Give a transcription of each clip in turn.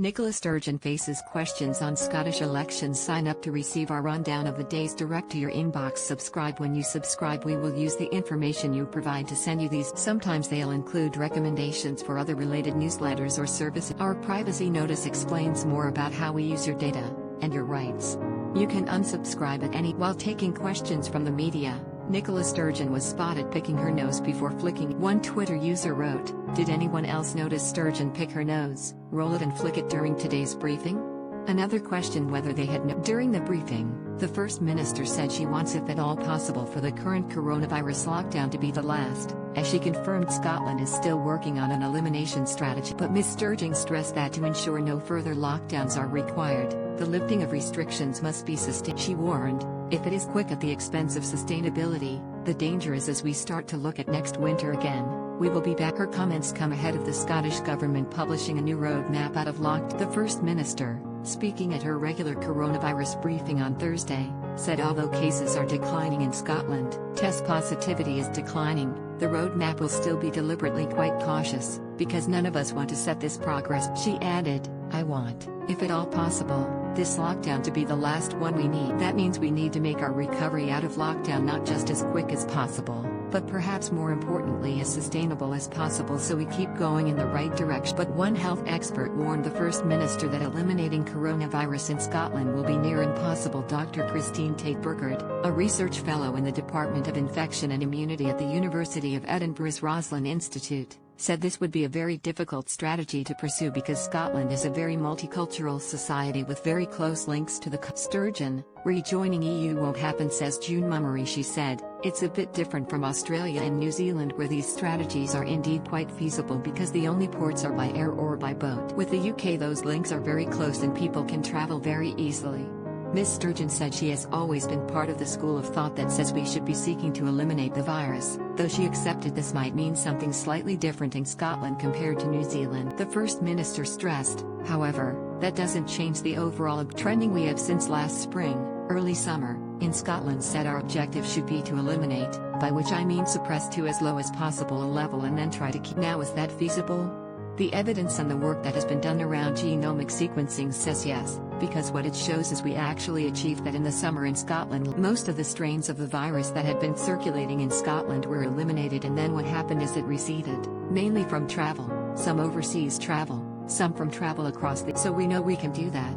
Nicola Sturgeon faces questions on Scottish elections. Sign up to receive our rundown of the days direct to your inbox. Subscribe. When you subscribe, we will use the information you provide to send you these. Sometimes they'll include recommendations for other related newsletters or services. Our privacy notice explains more about how we use your data and your rights. You can unsubscribe at any. While taking questions from the media, Nicola Sturgeon was spotted picking her nose before flicking. One Twitter user wrote, "Did anyone else notice Sturgeon pick her nose, roll it and flick it during today's briefing?" Another questioned whether they had During the briefing, the First Minister said she wants, if at all possible, for the current coronavirus lockdown to be the last, as she confirmed Scotland is still working on an elimination strategy. But Ms. Sturgeon stressed that to ensure no further lockdowns are required, the lifting of restrictions must be sustained. She warned, if it is quick at the expense of sustainability, the danger is as we start to look at next winter again, we will be back. Her comments come ahead of the Scottish Government publishing a new roadmap out of lockdown. The First Minister, speaking at her regular coronavirus briefing on Thursday, said although cases are declining in Scotland, test positivity is declining, the roadmap will still be deliberately quite cautious, because none of us want to set this progress. She added, "I want, if at all possible, this lockdown to be the last one we need. That means we need to make our recovery out of lockdown not just as quick as possible, but perhaps more importantly as sustainable as possible, so we keep going in the right direction." But one health expert warned the First Minister that eliminating coronavirus in Scotland will be near impossible. Dr. Christine Tate-Burkard, a research fellow in the Department of Infection and Immunity at the University of Edinburgh's Roslin Institute, said this would be a very difficult strategy to pursue because Scotland is a very multicultural society with very close links to the Sturgeon, rejoining EU won't happen, says June Mummery. She said, "It's a bit different from Australia and New Zealand, where these strategies are indeed quite feasible because the only ports are by air or by boat. With the UK those links are very close and people can travel very easily." Ms. Sturgeon said she has always been part of the school of thought that says we should be seeking to eliminate the virus, though she accepted this might mean something slightly different in Scotland compared to New Zealand. The First Minister stressed, however, that doesn't change the overall trending we have since last spring, early summer, in Scotland. Said our objective should be to eliminate, by which I mean suppress to as low as possible a level and then try to keep. Now, is that feasible? The evidence and the work that has been done around genomic sequencing says yes, because what it shows is we actually achieved that in the summer in Scotland. Most of the strains of the virus that had been circulating in Scotland were eliminated, and then what happened is it receded, mainly from travel, some overseas travel, some from travel across the. So we know we can do that.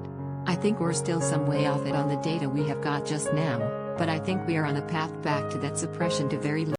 I think we're still some way off it on the data we have got just now, but I think we are on a path back to that suppression to very low.